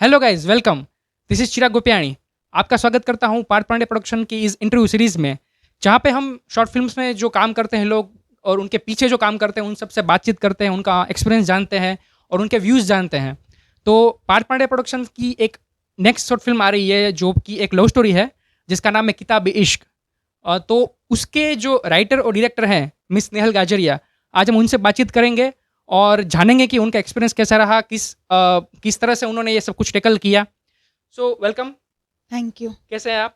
Hello guys, welcome. This is Chirag Gopiyani. आपका स्वागत करता हूँ पार्थ पांडे प्रोडक्शन की इस इंटरव्यू सीरीज़ में, जहाँ पे हम शॉर्ट फिल्म्स में जो काम करते हैं लोग और उनके पीछे जो काम करते हैं उन सबसे बातचीत करते हैं, उनका एक्सपीरियंस जानते हैं और उनके व्यूज़ जानते हैं। तो पार्थ पांडे प्रोडक्शन की एक नेक्स्ट शॉर्ट फिल्म आ रही है जो कि एक लव स्टोरी है जिसका नाम है किताब-ए-इश्क। तो उसके जो राइटर और डायरेक्टर हैं मिस नेहल गाजरिया, आज हम उनसे बातचीत करेंगे और जानेंगे कि उनका एक्सपीरियंस कैसा रहा, किस तरह से उन्होंने ये सब कुछ टैकल किया। So welcome. Thank you. कैसे हैं आप?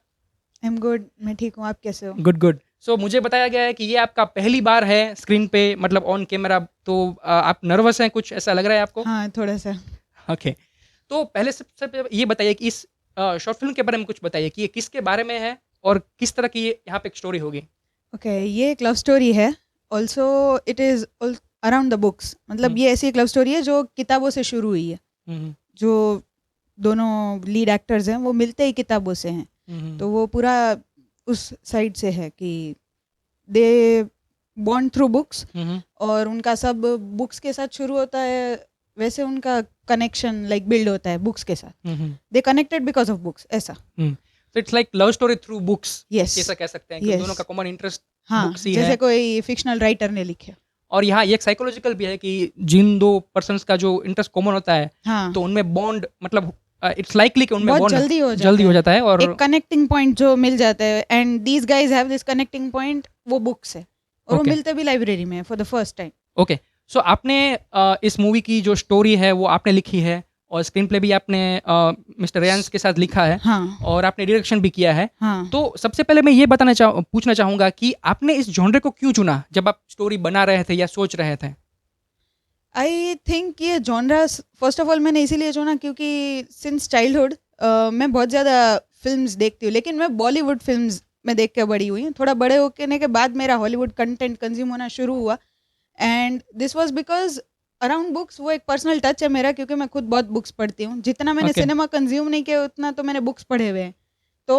आई एम गुड, मैं ठीक हूँ, आप कैसे हो? Good good. सो मुझे बताया गया है कि ये आपका पहली बार है स्क्रीन पे, मतलब ऑन कैमरा। तो आप नर्वस हैं, कुछ ऐसा लग रहा है आपको? हाँ, थोड़ा सा। ओके। तो पहले सबसे पहले ये बताइए कि इस शॉर्ट फिल्म के बारे में कुछ बताइए कि ये किसके बारे में है और किस तरह की ये यहाँ पे एक स्टोरी होगी। ओके, ये एक लव स्टोरी है। Also it is around the books, मतलब ये ऐसी एक लव स्टोरी है जो किताबों से शुरू हुई है। जो दोनों लीड एक्टर्स हैं वो मिलते ही किताबों से हैं, तो वो पूरा उस साइड से है कि दे बॉन्ड थ्रू बुक्स और उनका सब बुक्स के साथ शुरू होता है। वैसे उनका कनेक्शन लाइक बिल्ड होता है बुक्स के साथ। दे कनेक्टेड बिकॉज ऑफ बुक्स, ऐसा। तो it's like love story through books, Yes. ऐसा कह सकते हैं कि Yes. दोनों का कॉमन इंटरेस्ट हाँ, बुक्स ही जैसे है। कोई फिक्शनल राइटर ने लिखे। और यहाँ ये एक साइकोलॉजिकल भी है कि जिन दो पर्सन्स का जो इंटरेस्ट कॉमन होता है, हाँ, तो उनमें बॉन्ड, मतलब इट्स लाइकली कि उनमें बहुत बॉन्ड जल्दी हो जाता है और एक कनेक्टिंग पॉइंट जो मिल जाता है। And these guys have this connecting point, वो बुक्स है और वो Okay. मिलते भी लाइब्रेरी में for the first time. Okay. So आपने इस मूवी की जो स्टोरी है वो आपने लिखी है और स्क्रीन प्ले भी आपने मिस्टर रेयांस के साथ लिखा है हाँ और आपने डायरेक्शन भी किया है। हाँ। तो सबसे पहले मैं ये पूछना चाहूँगा कि आपने इस जॉनर को क्यों चुना जब आप स्टोरी बना रहे थे या सोच रहे थे? आई थिंक ये जॉनरा फर्स्ट ऑफ ऑल मैंने इसीलिए चुना क्योंकि सिंस चाइल्डहुड मैं बहुत ज़्यादा फिल्म्स देखती हूँ, लेकिन मैं बॉलीवुड फिल्म्स में देख के बड़ी हुई हूँ। थोड़ा बड़े होने के बाद मेरा हॉलीवुड कंटेंट कंज्यूम होना शुरू हुआ and this was because around books. वो एक पर्सनल टच है मेरा क्योंकि मैं खुद बहुत बुक्स पढ़ती हूँ। जितना मैंने Okay. सिनेमा कंज्यूम नहीं किया उतना तो मैंने बुक्स पढ़े हुए हैं, तो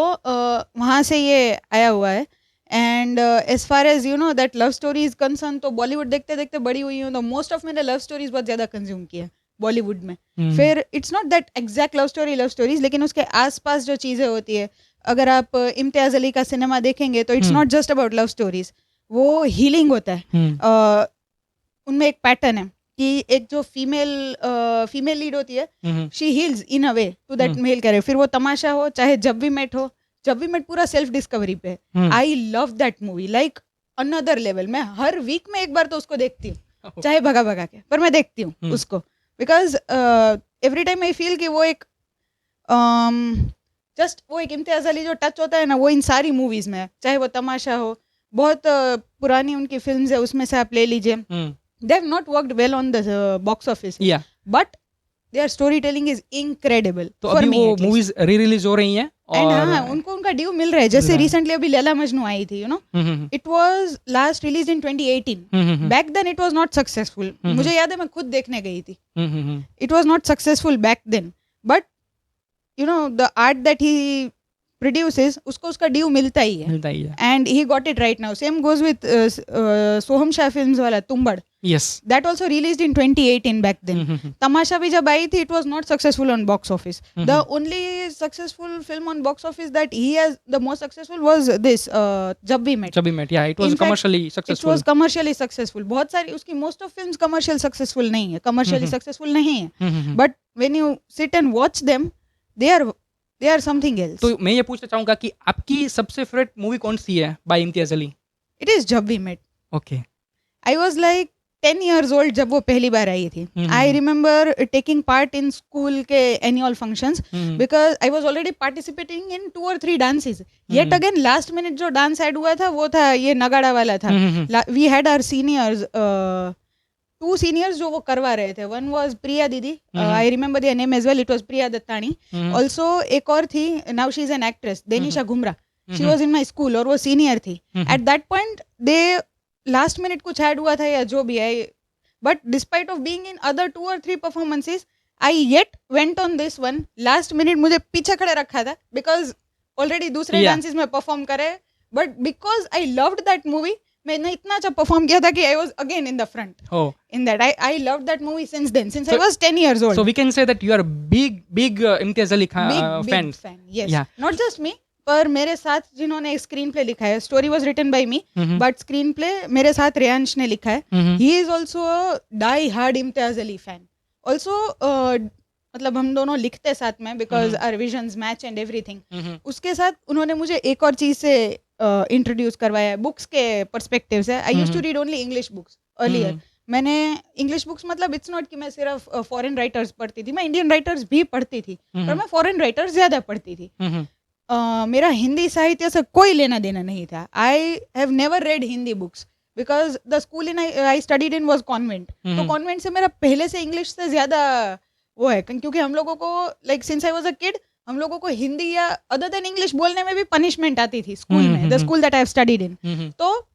वहाँ से ये आया हुआ है। And as far as you know that love story is concern, तो बॉलीवुड देखते देखते बड़ी हुई हूँ, तो मोस्ट ऑफ मैंने लव स्टोरीज बहुत ज़्यादा कंज्यूम किया बॉलीवुड में। फिर it's not that exact love stories, लेकिन उसके आसपास जो चीज़ें होती है, अगर आप इम्तियाज़ अली का सिनेमा देखेंगे तो it's not just about love stories, वो हीलिंग होता है। उनमें एक पैटर्न है कि एक जो फीमेल लीड होती है, she heals in a way to that male character. फिर वो तमाशा हो चाहे जब भी मेट हो, जब भी मेट पूरा सेल्फ डिस्कवरी पे है। I love that movie like another level. मैं हर वीक में एक बार तो उसको देखती हूँ, चाहे भगा भगा के, पर मैं देखती हूँ उसको because every time I feel कि वो एक जस्ट वो एक इम्तियाज़ अली जो टच होता है ना, वो इन सारी मूवीज में है। चाहे वो तमाशा हो, बहुत पुरानी उनकी फिल्म्स है, उसमें से आप ले लीजिए, they have not worked well on the box office, Yeah. but their storytelling is incredible तो for अभी me वो at least. Movies re release हो रही हैं And और हाँ, उनको उनका ड्यू मिल रहा है। जैसे रिसेंटली अभी लैला मजनू आई थी, you know, it was last release in 2018. Back then it was not successful. मुझे याद है मैं खुद देखने गई थी। It was not successful back then, but you know the art that he produces, उसको उसका ड्यू मिलता ही है। And he got it right now. Same goes with Soham Shah films वाला Tumbbad, yes, that also released in 2018 back then. Tamasha bhi jab aayi thi, it was not successful on box office. The only successful film on box office that he has, the most successful was this Jab We Met. yeah, it was In fact, commercially It successful. was commercially successful. बहुत सारी उसकी most of films commercial successful नहीं है, commercially successful नहीं है, but when you sit and watch them, they are something else. तो मैं ये पूछना चाहूँगा कि आपकी सबसे फेवरेट मूवी कौन सी है by Imtiaz Ali? It is Jab We Met. Okay. I was like 10 years old जब वो पहली बार आई थी. I remember taking part in school के annual functions because I was already participating in 2 or 3 dances. Yet again last minute जो dance add हुआ था वो था ये नगाड़ा वाला था. We had our seniors, 2 seniors जो वो करवा रहे थे. One was Priya Didi. I remember their name as well. It was Priya Dattani. Also एक और थी, now she is an actress, Denisha Ghumra. She was in my school और वो senior थी. At that point they last minute कुछ add हुआ था या जो भी है, but despite of being in other 2 or 3 performances, I yet went on this one. Last minute मुझे पीछे खड़े रखा था बिकॉज ऑलरेडी दूसरे डांसेस में परफॉर्म करे, but because I loved that movie मैंने इतना अच्छा परफॉर्म किया था कि I was again in the front Oh, in that I loved that movie since then since I was 10 years old. so we can say that you are big Imtiaz Ali Khan big fans. fan, yes. Yeah. Not just me, पर मेरे साथ जिन्होंने screen play लिखा है, story was written by me, Mhm. But screenplay मेरे साथ रेयांश ने लिखा है. Mhm. He is also a die hard Imtiaz Ali fan. Also मतलब हम दोनों लिखते साथ में because our visions match and everything. Mhm. उसके साथ उन्होंने मुझे एक और चीज से इंट्रोड्यूस करवाया है बुक्स के पर्सपेक्टिव से. I used to read only English books earlier. Mhm. मैंने इंग्लिश बुक्स मतलब इट्स नॉट कि मैं सिर्फ फॉरेन राइटर्स पढ़ती थी, मैं इंडियन राइटर्स भी पढ़ती थी, पर मैं फॉरेन राइटर्स ज्यादा पढ़ती थी. Mhm. मेरा हिंदी साहित्य से कोई लेना देना नहीं था. I have never red Hindi books because the school in I studied in was convent. तो कॉन्वेंट से मेरा पहले से इंग्लिश से ज्यादा वो है, क्योंकि हम लोगों को like since I was a kid हम लोगों को हिंदी या अदर देन इंग्लिश बोलने में भी पनिशमेंट आती थी स्कूल में, the school that I have studied in. Mhm. तो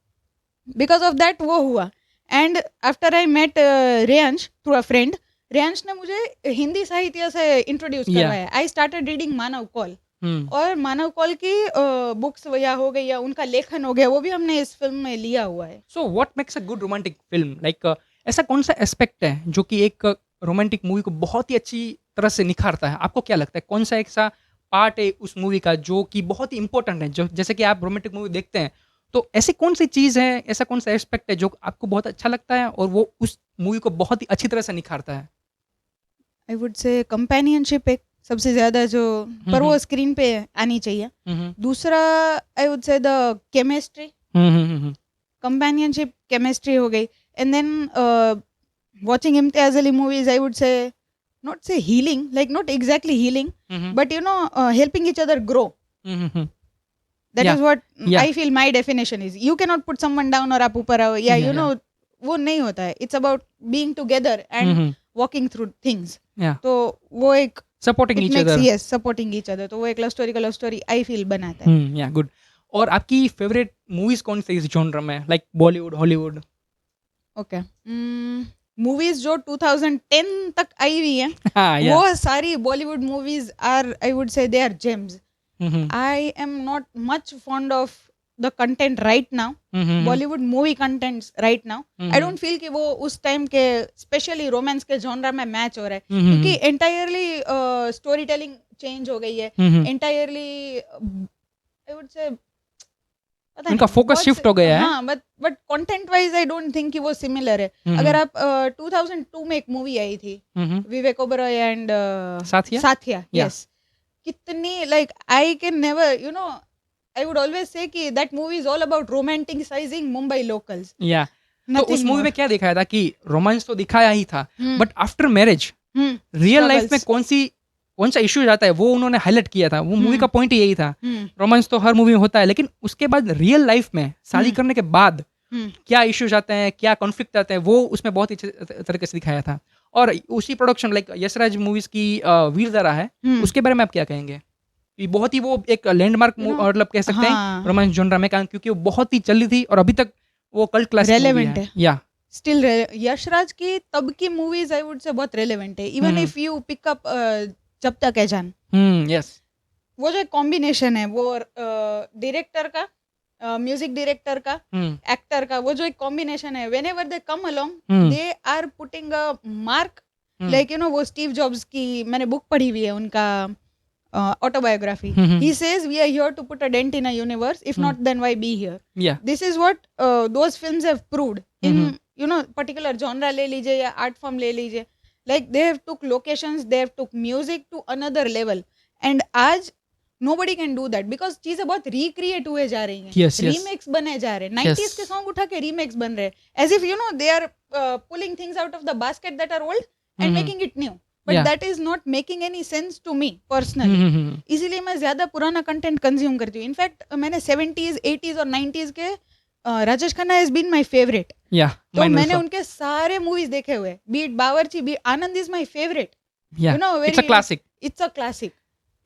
बिकॉज ऑफ दैट वो हुआ. And after I met Reyansh through a friend, Reyansh ने मुझे हिंदी साहित्य से इंट्रोड्यूस Yeah. करवाया. I started reading Manav Kaul. Hmm. और मानव कौल की बुक्स या हो गई या उनका लेखन हो गया, वो भी हमने इस फिल्म में लिया हुआ है. So what makes a good romantic film? Like ऐसा कौन सा एस्पेक्ट है जो कि एक रोमांटिक मूवी को बहुत ही अच्छी तरह से निखारता है? आपको क्या लगता है कौन सा एक सा पार्ट है उस मूवी का जो कि बहुत ही इंपॉर्टेंट है? जो जैसे कि आप रोमांटिक मूवी देखते हैं तो ऐसी कौन सी चीज़ है, ऐसा कौन सा एस्पेक्ट है जो आपको बहुत अच्छा लगता है और वो उस मूवी को बहुत ही अच्छी तरह से निखारता है? आई वुड से कंपेनियनशिप एक सबसे ज्यादा जो, पर वो स्क्रीन पे आनी चाहिए. हम्म. दूसरा I would say the chemistry, hmm. Companionship, chemistry हो गई. And then watching Imtiaz Ali movies, I would say, not say healing, like not exactly healing, hmm. but helping each other grow. Hmm. That Yeah. is what Yeah. I feel my definition is. You cannot put someone down or आप ऊपर आओ, या Yeah, वो नहीं होता है. It's about being together and hmm. walking through things. Yeah. तो वो एक Supporting it each makes, other. yes, supporting each other. तो वो एक लव स्टोरी का लव स्टोरी I feel बनाता है. Yeah, good. और आपकी फेवरेट मूवीज कौन सी इस जॉनर में, like Bollywood, Hollywood? Okay. Movies जो 2010 तक आई हुई हैं, हाँ, yeah. वो सारी Bollywood movies are, I would say, they are gems. Hmm. I am not much fond of the content right now, hmm. Bollywood movie contents right now. I don't feel कि वो उस टाइम के स्पेशली रोमांस के genre में match हो रहा है, क्योंकि एंटायरली स्टोरी टेलिंग चेंज हो गई है. एंटायरली आई वुड से उनका focus shift हो गया है. हाँ, but content wise I don't think कि वो सिमिलर है. अगर आप 2002 में एक मूवी आई थी विवेक ओबरॉय एंड साथिया, यस, कितनी like I can never I would always say कि that movie is all about romanticizing Mumbai locals. या तो उस मूवी में क्या दिखाया था कि रोमांस तो दिखाया ही था, but after marriage real life में कौन सा इश्यूज आता है वो उन्होंने हाईलाइट किया था. वो मूवी का पॉइंट ही यही था. रोमांस तो हर मूवी में होता है, लेकिन उसके बाद रियल लाइफ में शादी करने के बाद क्या इश्यूज आते हैं, क्या कॉन्फ्लिक्ट आते हैं, वो उसमें बहुत ही अच्छे तरीके से दिखाया था. और उसी प्रोडक्शन लाइक यशराज मूवीज की वीरधारा है, उसके बारे में आप क्या कहेंगे? ये बहुत ही वो एक लैंडमार्क मतलब कह सकते हैं रोमांस जॉनरा में, क्योंकि वो बहुत ही चली थी और अभी तक वो कल्ट क्लासिक रेलेवेंट है. या स्टिल यशराज की तब की मूवीज आई वुड से बहुत रेलेवेंट है. Even if you pick up Jab Tak है जान, यस, वो जो कॉम्बिनेशन है वो डायरेक्टर का, म्यूजिक डायरेक्टर का, एक्टर का, वो जो एक कॉम्बिनेशन है, whenever they come along they are putting a mark. Like वो स्टीव जॉब्स की मैंने बुक पढ़ी हुई है, उनका autobiography. He says we are here to put a dent in a universe. If not, then why be here? Yeah. This is what those films have proved. In particular genre ले लीजिए या art form ले लीजिए. Like they have took locations, they have took music to another level. And आज nobody can do that because चीजें बहुत recreate हुए जा रही हैं. Yes, yes. Remakes बने जा रहे हैं. 90s के song उठा के remakes बन रहे हैं. As if they are pulling things out of the basket that are old and making it new. But that is not making any sense to me personally. इसीलिए मैं ज्यादा पुराना कंटेंट कंज्यूम करती हूँ. इनफैक्ट मैंने 70s, 80s और 90s के Rajesh Khanna has been my favourite. तो मैंने उनके सारे मूवीज देखे हुए. Be it Bawarchi, be it Anand is my favourite. It's a classic. It's a classic.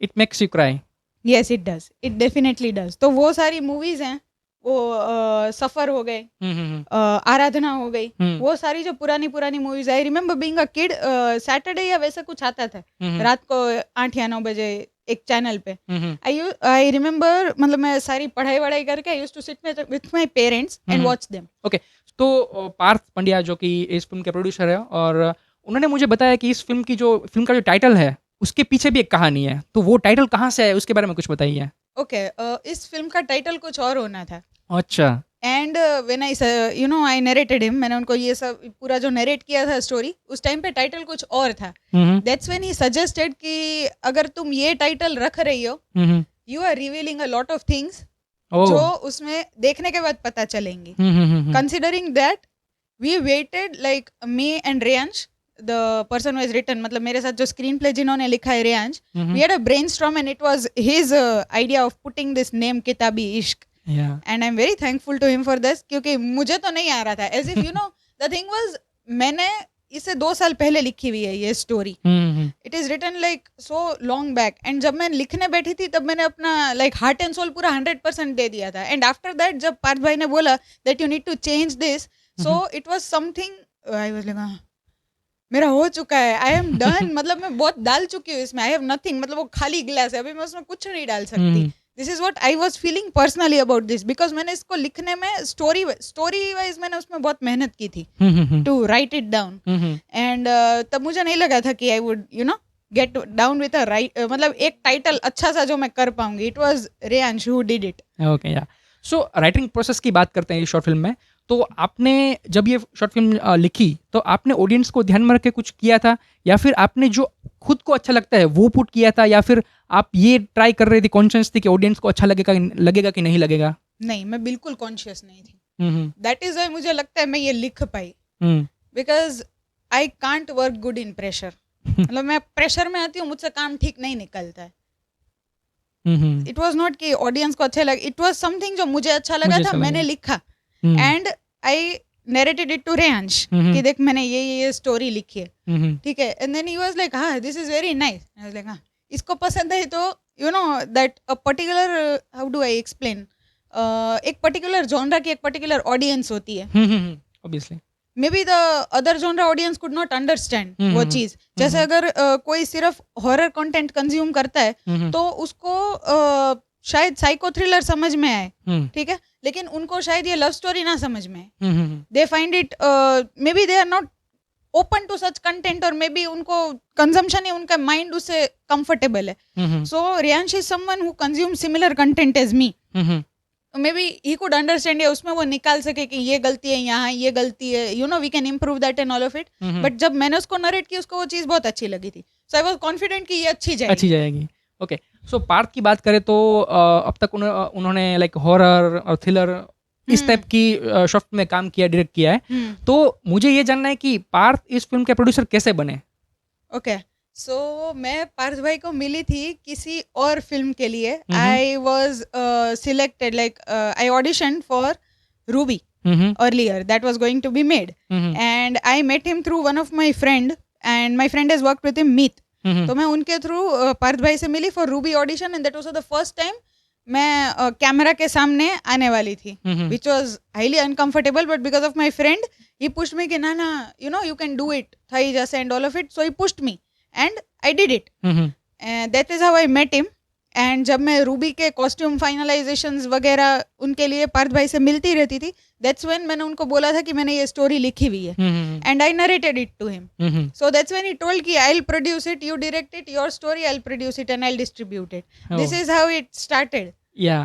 It makes you cry. Yes, it does. It definitely does. तो वो सारी मूवीज हैं, वो सफर हो गए, आराधना हो गई, वो सारी जो पुरानी movies. I remember being a kid, Saturday या वैसा कुछ आता था रात को 8 या 9 बजे एक चैनल पे. आई रिमेम्बर, मतलब मैं सारी पढ़ाई वढ़ाई करके I used to sit with my parents and watch them. Okay, तो पार्थ पंड्या जो कि इस फिल्म के प्रोड्यूसर है, और उन्होंने मुझे बताया कि इस फिल्म का जो टाइटल है उसके पीछे भी एक कहानी है, तो वो टाइटल कहाँ से है उसके बारे में कुछ बताइए. ओके, इस फिल्म का टाइटल कुछ और होना था. अच्छा. And when I narrated him, मैंने उनको ये सब पूरा जो नरेट किया था स्टोरी, उस टाइम पे टाइटल कुछ और था. दैट्स व्हेन ही सजेस्टेड कि अगर तुम ये टाइटल रख रही हो, you are revealing a lot of things जो उसमें देखने के बाद पता चलेंगी. Considering that, we waited like me and Reyansh, the person who has written, मतलब मेरे साथ जो स्क्रीन प्ले जिन्होंने लिखा है, Reyansh, we had a brainstorm and it was his idea of putting this name Kitabi Ishq. And I am very thankful to him for this, क्योंकि मुझे तो नहीं आ रहा था. As if you know, the thing was, मैंने इसे 2 साल पहले लिखी हुई है ये story. It is written like so long back, and जब मैं लिखने बैठी थी तब मैंने अपना लाइक हार्ट एंड सोल पूरा 100% दे दिया था. एंड आफ्टर दैट जब पार्थ भाई ने बोला that you need to change this, so it was something, I was like मेरा हो चुका है, आई एम डन. मतलब मैं बहुत डाल चुकी हूँ इसमें, आई हैव नथिंग, मतलब वो खाली ग्लास है, अभी मैं उसमें कुछ नहीं डाल सकती. This is what I was feeling personally about this, because मैंने इसको लिखने में स्टोरी वाइज मैंने उसमें बहुत मेहनत की थी to write it down. And तब मुझे नहीं लगा था कि I would get down with a right, मतलब एक टाइटल अच्छा सा जो मैं कर पाऊंगी. It was Reyansh who did it. Okay, yeah. So writing process की बात करते हैं इस शॉर्ट फिल्म में. तो आपने जब ये शॉर्ट फिल्म लिखी तो आपने ऑडियंस को ध्यान में रख के कुछ किया था, या फिर आपने जो खुद को अच्छा लगता है वो पुट किया था, या फिर आप ये ट्राई कर रही थी, कॉन्शियस थी कि ऑडियंस को अच्छा लगेगा कि नहीं लगेगा? नहीं, मैं बिल्कुल कॉन्शियस नहीं थी. दैट इज व्हाई मुझे लगता है मैं ये लिख पाई, because I can't work good in pressure. मतलब मैं प्रेशर में आती हूँ, मुझसे काम ठीक नहीं निकलता है. इट वॉज नॉट कि ऑडियंस को अच्छा लगे, इट वॉज समथिंग जो मुझे अच्छा लगा था, मैंने लिखा and I narrated it to Reyansh कि देख मैंने ये स्टोरी लिखी है, ठीक है. And then he was like हाँ this is very nice. I was like हाँ इसको पसंद है, तो you know that a particular, how do I explain, एक पर्टिकुलर जॉनरा की एक पर्टिकुलर ऑडियंस होती है. Obviously maybe the other genre audience could not understand वो चीज. जैसे अगर कोई सिर्फ हॉरर कंटेंट कंज्यूम करता है तो उसको शायद साइको थ्रिलर समझ में आए, ठीक है, लेकिन उनको शायद ये लव स्टोरी ना समझ में आए. They find it, maybe they are not open to such content, और मे बी उनको कंजम्पशन ही उनका माइंड उससे कंफर्टेबल है. So Reyansh is someone who consume similar content as me. Maybe he could understand, या उसमें वो निकाल सके कि ये गलती है यहाँ, ये गलती है, you know we can improve that and all of it. But जब मैंने उसको नरेट की, उसको वो चीज़ बहुत अच्छी लगी थी. सो आई वाज कॉन्फिडेंट कि ये अच्छी जाएगी. ओके, सो पार्थ की बात करें तो अब तक उन्होंने लाइक हॉरर और थ्रिलर इस टाइप की शॉर्ट फिल्म में काम किया, डायरेक्ट किया है. तो मुझे ये जानना है कि पार्थ इस फिल्म के प्रोड्यूसर कैसे बने? ओके, सो मैं पार्थ भाई को मिली थी किसी और फिल्म के लिए. I was selected, like I audition for Ruby earlier that was going to be made, and I met him through one of my friend, and my friend has worked with him, Meet. तो मैं उनके through Parth भाई से मिली for Ruby audition, and that was the first time मैं camera के सामने आने वाली थी, which was highly uncomfortable, but because of my friend he pushed me कि ना you know you can do it, थाई जैसे and all of it. So he pushed me and I did it. That is how I met him. And जब मैं Ruby के costume फाइनलाइजेशंस वगैरह उनके लिए पार्थ भाई से मिलती रहती थी, दैट्स व्हेन मैंने उनको बोला था कि मैंने ये स्टोरी लिखी हुई है, and I narrated it to him. So that's when he told कि I will produce it, you direct it, your story, I will produce it and I will distribute it. This is how it started. Yeah,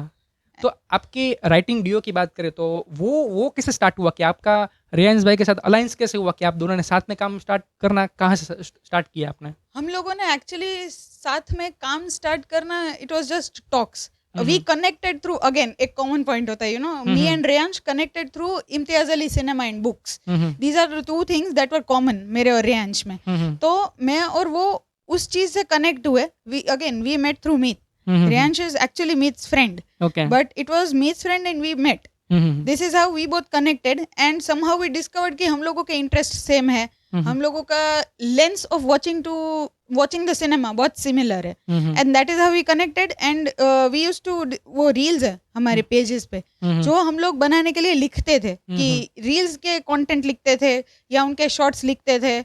तो आपकी writing deo की बात करें तो वो कैसे start हुआ, कि आपका रेयांश भाई के साथ अलायंस कैसे हुआ, कि आप दोनों ने साथ में काम स्टार्ट करना कहाँ से स्टार्ट किया आपने? हम लोगों ने एक्चुअली साथ में काम स्टार्ट करना, it was just talks. We connected through, again एक कॉमन पॉइंट होता है, you know, me and Reyansh connected through Imtiaz Ali cinema and books. These are two things that were common मेरे और रेयांश में. तो मैं और वो उस चीज से कनेक्ट हुए. We met through Meet. Reyansh is actually Meet's friend. Okay. But it was Meet's friend and we met. This is how we both connected, and somehow we discovered कि हम लोगों के इंटरेस्ट सेम है, हम लोगों का lens of watching to watching the cinema बहुत similar है, and that is how we connected. And we used to, वो रील्स है हमारे पेजेस पे जो हम लोग बनाने के लिए लिखते थे, कि रील्स के कंटेंट लिखते थे या उनके शॉर्ट्स लिखते थे.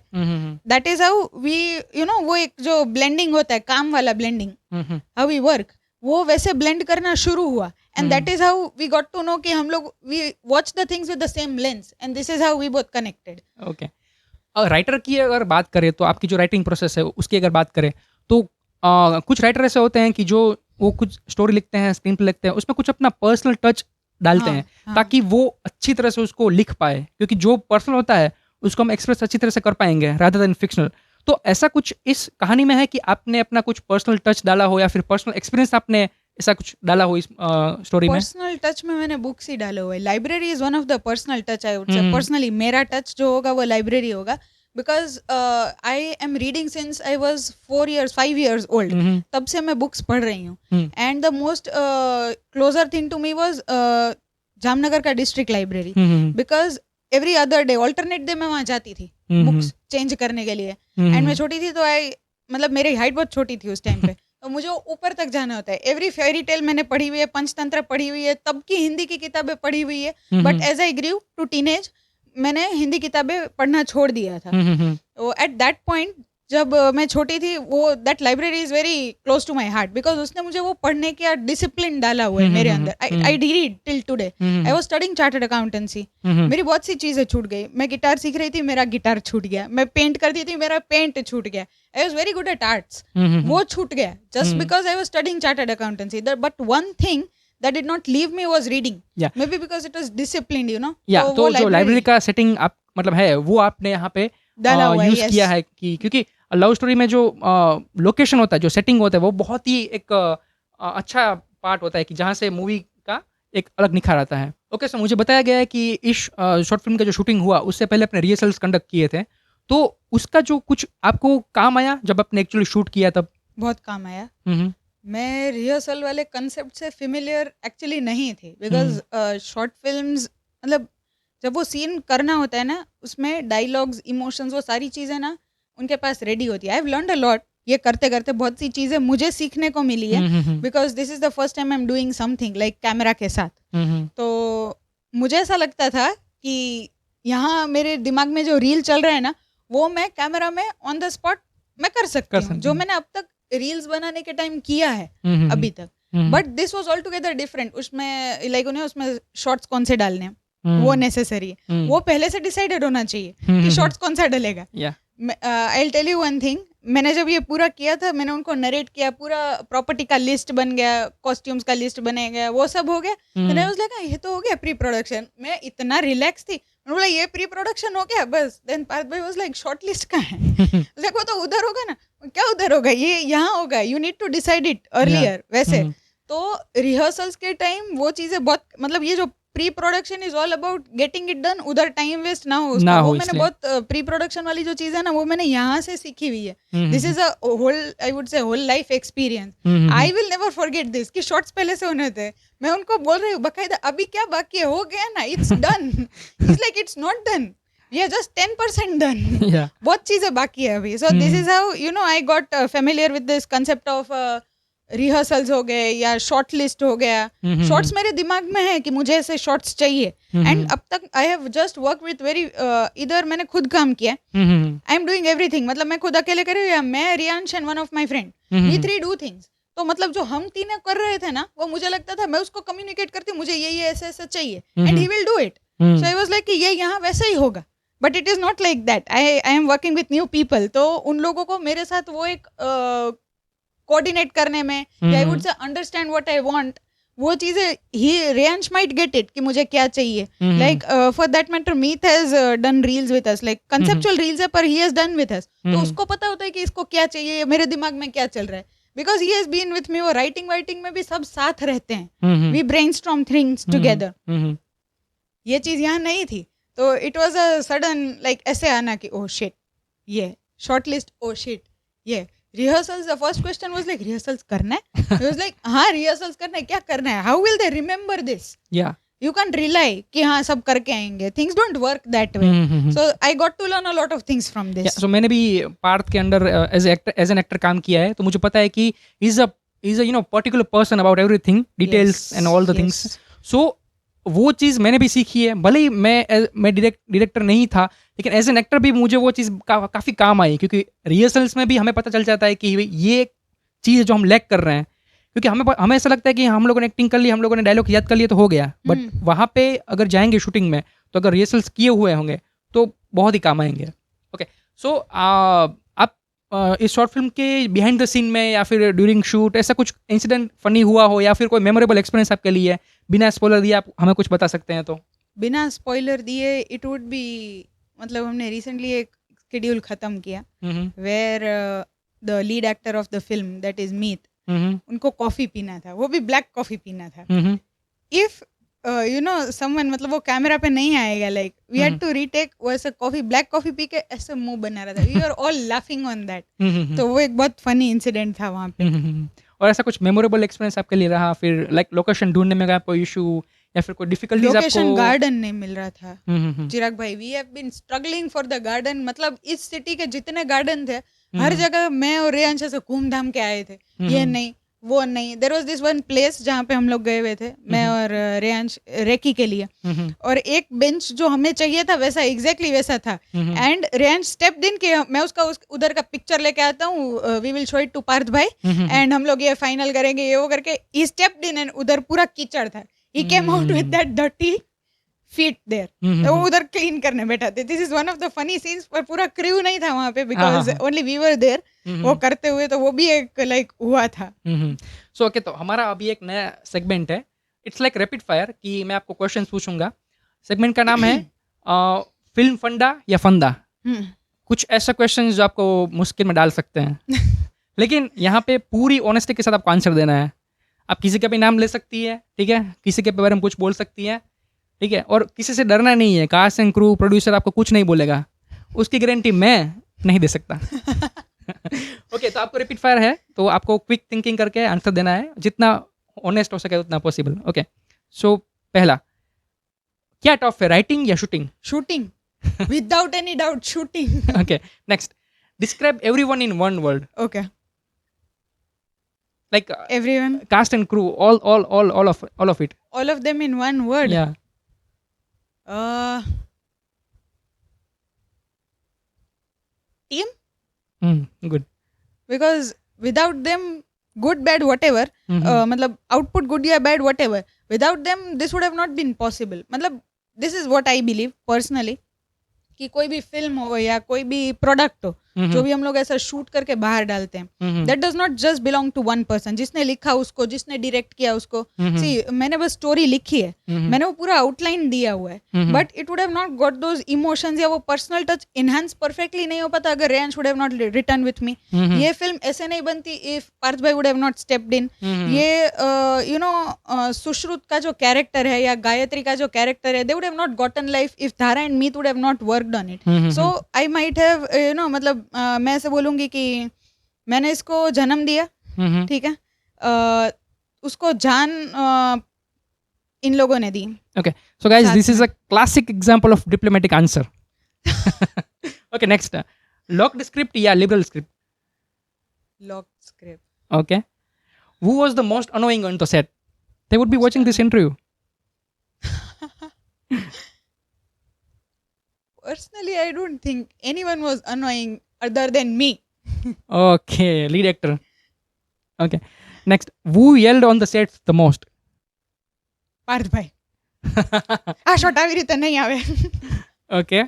दैट इज हाउ वी वो एक जो ब्लेंडिंग होता है, काम वाला ब्लेंडिंग, हाउ वी वर्क, वो वैसे ब्लेंड करना शुरू हुआ. And that is how we got to know कि हम लोग we watch the things with the same lens, and this is how we both connected. Okay. Writer की अगर बात करें तो आपकी जो राइटिंग प्रोसेस है उसकी अगर बात करें तो कुछ राइटर ऐसे होते हैं कि जो वो कुछ स्टोरी लिखते हैं, स्क्रीन प्ले लिखते हैं, उसमें कुछ अपना पर्सनल टच डालते हैं ताकि वो अच्छी तरह से उसको लिख पाए, क्योंकि जो पर्सनल होता है उसको हम एक्सप्रेस अच्छी तरह से कर पाएंगे रादर देन फिक्शनल. तो ऐसा कुछ इस कहानी में है कि आपने अपना कुछ पर्सनल टच डाला हो या फिर पर्सनल एक्सपीरियंस आपने ऐसा कुछ डाला हो इस स्टोरी में? पर्सनल टच में मैंने बुक्स ही डाले हुए. Library is one of the personal touch, I would से. पर्सनली मेरा टच जो होगा वो लाइब्रेरी होगा, because I am reading since I was 5 years old. तब से मैं बुक्स पढ़ रही हूँ. And the most closer thing to me was Jamnagar का district library, because every other day, alternate day मैं वहाँ जाती थी बुक्स चेंज करने के लिए. एंड मैं छोटी थी तो मतलब मेरी हाइट बहुत छोटी थी उस टाइम पे, तो मुझे ऊपर तक जाना होता है. एवरी फेरी टेल मैंने पढ़ी हुई है, पंचतंत्र पढ़ी हुई है, तब की हिंदी की किताबें पढ़ी हुई है. But as I grew to teenage मैंने हिंदी किताबें पढ़ना छोड़ दिया था. तो एट दैट पॉइंट जब मैं छोटी थी, वो that library is very close to my heart, because उसने मुझे वो पढ़ने का डिसिप्लिन डाला हुआ है मेरे अंदर. आई did it till today. I was studying chartered accountancy. मेरी बहुत सी चीजें छूट गई. मैं गिटार सीख रही थी, मेरा गिटार छूट गया. मैं पेंट करती थी, मेरा पेंट छूट गया. I was very good at arts, वो छूट गया just because I was studying chartered accountancy. But one thing that did not leave me was reading. Maybe because it was disciplined, तो जो लाइब्रेरी का सेटिंग आप मतलब है वो आपने यहाँ पे यूज किया है कि क्योंकि लव स्टोरी में जो लोकेशन होता है, जो सेटिंग होता है, वो बहुत ही एक अच्छा पार्ट होता है कि जहाँ से मूवी का एक अलग निखार आता है. ओके, सो मुझे बताया गया है कि इस शॉर्ट फिल्म का जो शूटिंग हुआ उससे पहले अपने रिहर्सल्स कंडक्ट किए थे, तो उसका जो कुछ आपको काम आया जब आपने एक्चुअली शूट किया तब? बहुत काम आया. मैं रिहर्सल वाले कंसेप्ट से फेमिलियर एक्चुअली नहीं थी, बिकॉज शॉर्ट फिल्म्स मतलब जब वो सीन करना होता है ना, उसमें डायलॉग्स, इमोशंस, वो सारी चीज़ें ना उनके पास रेडी होती है. I have learned a lot. ये करते करते बहुत सी चीज़ें मुझे सीखने को मिली है, because this is the first time I am doing something like camera के साथ. तो मुझे ऐसा लगता था कि यहाँ मेरे दिमाग में जो रील चल रहा है ना, वो मैं कैमरा में ऑन द स्पॉट मैं कर सकती हूँ, जो मैंने अब तक रील्स बनाने के टाइम किया है अभी तक. But this was all together different. उसमें लाइक उन्हें उसमें शॉर्ट्स कौन से डालने हैं वो नेसेसरी है. वो पहले से डिसाइडेड होना चाहिए कि शॉर्ट्स कौन सा डलेगा. I will tell you one thing. मैंने जब ये पूरा किया था, मैंने उनको नरेट किया, पूरा प्रॉपर्टी का लिस्ट बन गया, कॉस्ट्यूम्स का लिस्ट बने गया, वो सब हो गया. देन आई वाज लाइक ये तो हो गया प्री प्रोडक्शन. मैं इतना रिलैक्स थी, मैंने बोला ये प्री प्रोडक्शन हो गया बस. देन पार्थ भाई वाज लाइक शॉर्ट लिस्ट का है. देखो तो उधर होगा ना, क्या उधर होगा, ये यहाँ होगा, you need to decide it earlier. वैसे तो रिहर्सल्स के टाइम वो चीजें बहुत, मतलब ये जो pre production is all about getting it done, उधर टाइम वेस्ट ना हो उसका. वो मैंने बहुत प्री प्रोडक्शन वाली जो चीज है ना, वो मैंने यहाँ से सीखी हुई है. This is a whole, I would say whole life experience. I will never forget this कि शॉर्ट्स पहले से होने थे. मैं उनको बोल रही हूँ बकायदा, अभी क्या बाकी है, हो गया ना, it's done. It's like it's not done, we are just 10% done. बहुत चीजें बाकी है अभी. So this is how I got familiar with this concept of rehearsals हो गए या शॉर्ट लिस्ट हो गया. शॉर्ट्स मेरे दिमाग में है कि मुझे ऐसे शॉर्ट्स चाहिए. एंड अब तक I have just work with very, इधर मैंने खुद काम किया. I am doing everything. मतलब मैं खुद अकेले कर रही हूँ, मैं, Riyansh and one of my friend, we 3 do things. तो मतलब जो हम तीनों कर रहे थे ना, वो मुझे लगता था मैं उसको कम्युनिकेट करती हूँ, मुझे ये ऐसे ऐसे चाहिए, and he will do it. So I was like कि ये यहाँ वैसे ही होगा. But it is not like that. I am working with new people. तो उन लोगों को मेरे साथ वो एक कोऑर्डिनेट करने में, आई वुड से अंडरस्टैंड व्हाट आई वांट, वो चीजें ही रेंज माइट गेट इट कि मुझे क्या चाहिए. Like for that matter Meet has done reels with us, like conceptual reels है पर he has done with us. तो उसको पता होता है कि इसको क्या चाहिए, मेरे दिमाग में क्या चल रहा है, because he has been with me. वो राइटिंग में भी सब साथ रहते हैं, वी ब्रेनस्टॉर्म थिंग्स टुगेदर. ये चीज यहाँ नहीं थी. तो it was a sudden like ऐसे आना कि ओह शिट, ये शॉर्ट लिस्ट, ओह शिट, ये rehearsals. The first question was like rehearsals करना है. It was like हाँ rehearsals करना है, क्या करना है, how will they remember this? you can't rely कि हाँ सब करके आएंगे. Things don't work that way. So I got to learn a lot of things from this. Yeah, so मैंने भी पार्थ के अंडर एज एन एक्टर काम किया है, तो मुझे पता है कि is a particular person about everything, details and all the things. So वो चीज़ मैंने भी सीखी है. भले ही मैं डायरेक्टर नहीं था, लेकिन एज एन एक्टर भी मुझे वो चीज़ काफ़ी काम आई, क्योंकि रिहर्सल्स में भी हमें पता चल जाता है कि ये चीज़ जो हम लैक कर रहे हैं, क्योंकि हमें ऐसा लगता है कि हम लोगों ने एक्टिंग कर ली, हम लोगों ने डायलॉग याद कर लिए तो हो गया. बट वहाँ पे अगर जाएंगे शूटिंग में, तो अगर रिहर्सल्स किए हुए होंगे तो बहुत ही काम आएंगे. ओके, सो आप इस शॉर्ट फिल्म के बिहाइंड द सीन में या फिर ड्यूरिंग शूट ऐसा कुछ इंसिडेंट फनी हुआ हो, या फिर कोई मेमोरेबल एक्सपीरियंस आपके लिए, बिना स्पॉइलर दिए आप हमें कुछ बता सकते हैं तो? बिना स्पॉइलर दिए इट वुड बी, मतलब हमने रिसेंटली एक शेड्यूल खत्म किया where the lead actor of the film, that is Meet, उनको कॉफी पीना था, वो भी ब्लैक कॉफी पीना था. इफ यू नो समवन, मतलब वो कैमरा पे नहीं आएगा, like we had to retake, वो ऐसे कॉफी ब्लैक कॉफी पी के ऐसे मुंह बना रहा था. We are all laughing on that. तो वो एक बहुत फनी इंसिडेंट था वहाँ पे. और ऐसा कुछ मेमोरेबल एक्सपीरियंस आपके लिए रहा, फिर लाइक लोकेशन ढूंढने में कोई इशू या फिर कोई डिफिकल्टीज आपको? लोकेशन गार्डन नहीं मिल रहा था चिराग भाई. We have been struggling for the garden. मतलब इस सिटी के जितने गार्डन थे, हर जगह मैं और रेयांश से घूम धाम के आए थे. ये नहीं वो नहीं. There was this one place जहाँ पे हम लोग गए हुए थे, मैं और रेयांश, रेकी के लिए. और एक बेंच जो हमें चाहिए था वैसा एग्जैक्टली वैसा था. एंड रेयांश स्टेप्ड इन कि मैं उसका उधर का पिक्चर लेके आता हूँ, we will show it to Parth भाई एंड हम लोग ये फाइनल करेंगे, ये वो करके. ही स्टेप्ड इन एंड उधर पूरा कीचड़ था. He came out with that dirty feet there. तो वो उधर क्लीन करने बैठा थे. This is one of the funny scenes. पर पूरा क्रू नहीं था वहाँ पे, because only we were there. वो करते हुए तो वो भी एक लाइक हुआ था. So okay, तो हमारा अभी एक नया सेगमेंट है. It's like रैपिड फायर, कि मैं आपको क्वेश्चंस पूछूंगा. सेगमेंट का नाम है फिल्म फंडा या फंदा. कुछ ऐसा क्वेश्चन जो आपको मुश्किल में डाल सकते हैं, लेकिन यहाँ पे पूरी ऑनेस्टी के साथ आपको आंसर देना है. आप किसी का भी नाम ले सकती है, ठीक है, किसी के बारे में कुछ बोल सकती है, ठीक है, और किसी से डरना नहीं है. कास्ट एंड क्रू, प्रोड्यूसर आपको कुछ नहीं बोलेगा, उसकी गारंटी मैं नहीं दे सकता. ओके, तो आपको रिपीट फायर है, तो आपको क्विक थिंकिंग करके आंसर देना है, जितना ऑनेस्ट हो सके उतना पॉसिबल. ओके, सो पहला, क्या टॉप है, राइटिंग या shooting? Shooting, without any doubt shooting. Okay, next, describe everyone in one word. Okay, like everyone, cast and crew, all of it, all of them in one word. Yeah. Team. Good. Because without them, good bad whatever, मतलब output good या bad whatever, without them this would have not been possible. मतलब this is what I believe personally, कि कोई भी film हो या कोई भी प्रोडक्ट हो, जो भी हम लोग ऐसा शूट करके बाहर डालते हैं, that does not just belong to one person. जिसने लिखा उसको, जिसने डायरेक्ट किया उसको. सी, मैंने बस स्टोरी लिखी है, मैंने वो पूरा आउटलाइन दिया हुआ है, but it would have not got those emotions या वो पर्सनल टच इनहांस परफेक्टली नहीं हो पाता अगर Reyansh would have not return with me. ये फिल्म ऐसे नहीं बनती इफ पार्थ भाई would have not stepped in. ये यू नो सुश्रुत का जो कैरेक्टर है या गायत्री का जो कैरेक्टर है, they would have not gotten life if Dhara and Meet would have not worked on it. So I might have, you know, मतलब मैं ऐसे बोलूंगी कि मैंने इसको जन्म दिया, ठीक है, उसको जान इन लोगों ने दी. Okay, so guys, this is a classic example of diplomatic answer. Okay, next, locked script या liberal script? Locked script. Okay, who was the most annoying on the set? They would be watching this interview. Personally, I don't think anyone was annoying other than me. Okay, lead actor. Okay, next, who yelled on the set the most? Parth bhai. આ shot આવી રીતે નહીં આવે. Okay,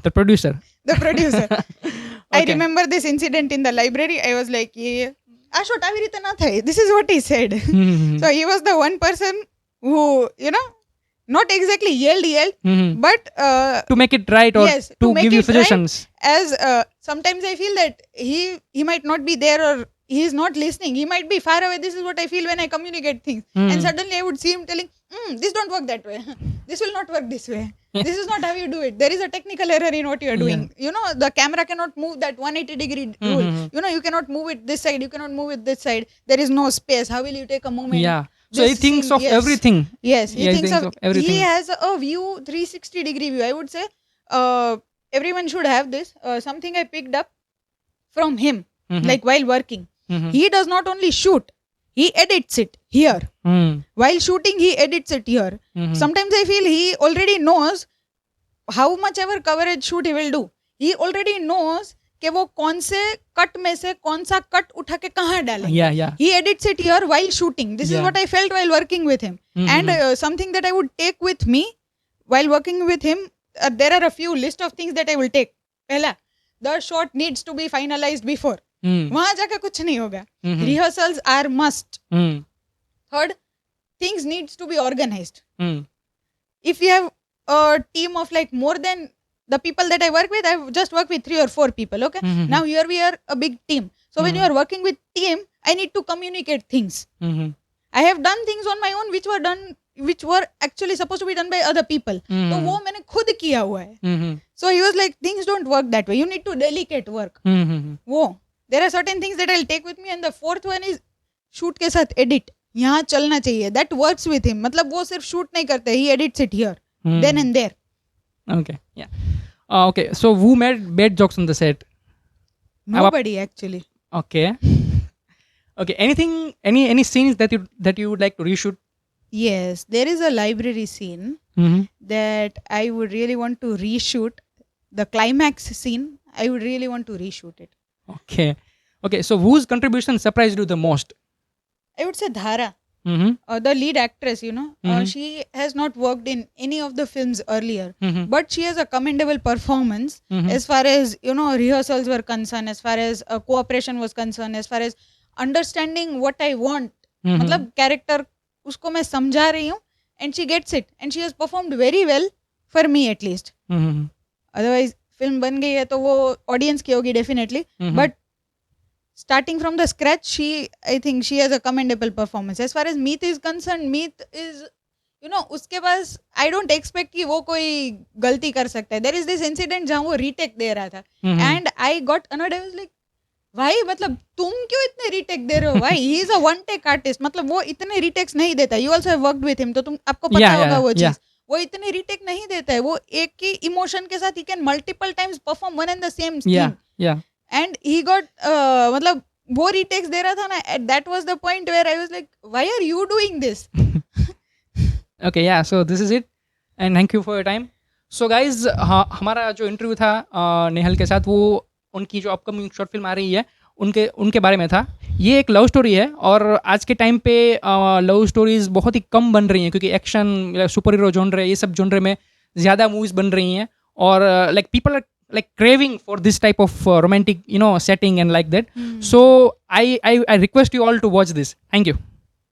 the producer. The producer. Okay. I remember this incident in the library. I was like, yeah, આ shot આવી રીતે ના થાય. This is what he said. So he was the one person who, you know, not exactly yelled, but to make it right, or yes, to give you suggestions. Right, as sometimes I feel that he might not be there, or he is not listening. He might be far away. This is what I feel when I communicate things. And suddenly I would see him telling, this don't work that way. This will not work this way. This is not how you do it. There is a technical error in what you are doing. You know, the camera cannot move that 180-degree rule. You know, you cannot move it this side. You cannot move it this side. There is no space. How will you take a moment? Yeah. So he this thinks scene, of yes. everything. Yes, he Yeah, thinks of everything. He has a view, 360 degree view. I would say everyone should have this. Something I picked up from him, Mhm. like while working. Mhm. He does not only shoot, he edits it here. Mm. While shooting, he edits it here. Mhm. Sometimes I feel he already knows how much ever coverage shoot he will do. He already knows कि वो कौन से cut में से कौन सा cut उठा के कहाँ डालेंगे. Yeah, yeah. He edits it here while shooting. This is Yeah. what I felt while working with him. Mhm. And something that I would take with me while working with him, there are a few list of things that I will take. पहला, the shot needs to be finalized before. Mm. वहाँ जाकर कुछ नहीं होगा. Mhm. Rehearsals are must. Mm. Third, things needs to be organized. Mm. If you have a team of like more than the people that I work with, I just work with 3 or 4 people. Okay. Mhm. Now here we are a big team. So when Mhm. you are working with team, I need to communicate things. Mhm. I have done things on my own which were actually supposed to be done by other people. Mhm. तो वो मैंने खुद किया हुआ है. Mhm. So he was like, things don't work that way. You need to delegate work. Mhm. वो there are certain things that I'll take with me, and the fourth one is shoot के साथ edit. यहाँ चलना चाहिए. That works with him. मतलब वो सिर्फ shoot नहीं करते. He edits it here, Mhm. then and there. Okay. Yeah. Okay. So who made bad jokes on the set? Nobody actually. Okay. Okay. Any scenes that you would like to reshoot? Yes, there is a library scene Mm-hmm. that I would really want to reshoot. The climax scene, I would really want to reshoot it. Okay. Okay. So whose contribution surprised you the most? I would say Dhara, Mm-hmm. the lead actress, Mhm. she has not worked in any of the films earlier, Mm-hmm. but she has a commendable performance Mhm. as far as, rehearsals were concerned, as far as cooperation was concerned, as far as understanding what I want. Mhm. मतलब character उसको मैं समझा रही हूँ, and she gets it, and she has performed very well for me at least. Mm-hmm. Otherwise film बन गई है तो वो audience की होगी definitely, Mhm. but starting from the scratch, I think she has a commendable performance. As far as Meet is concerned, Meet is, उसके पास I don't expect कि वो कोई गलती कर सकता है. There is this incident जहाँ वो retake दे रहा था, Mhm. and I got annoyed. I was like, भाई मतलब तुम क्यों इतने retake दे रहे हो भाई? He is a one take artist. मतलब वो इतने retakes नहीं देता. You also have worked with him, तो आपको पता Yeah, होगा yeah, वो yeah. चीज. वो इतने retake नहीं देता है. वो एक ही emotion के साथ he can multiple times perform one and the same scene. Yeah. Yeah. And he got मतलब वो retakes दे रहा था ना, that was the point where I was like, why are you doing this? Okay. Yeah. So this is it. And thank you for your time. So guys, हमारा जो interview था नेहल के साथ, वो उनकी जो अपकमिंग शॉर्ट फिल्म आ रही है उनके बारे में था. ये एक लव स्टोरी है, और आज के टाइम पे लव स्टोरीज बहुत ही कम बन रही हैं, क्योंकि एक्शन, सुपर हीरो जॉनर, ये सब जॉनर में ज़्यादा मूवीज़ बन रही हैं, और like people are like craving for this type of romantic setting and like that. So I request you all to watch this. Thank you.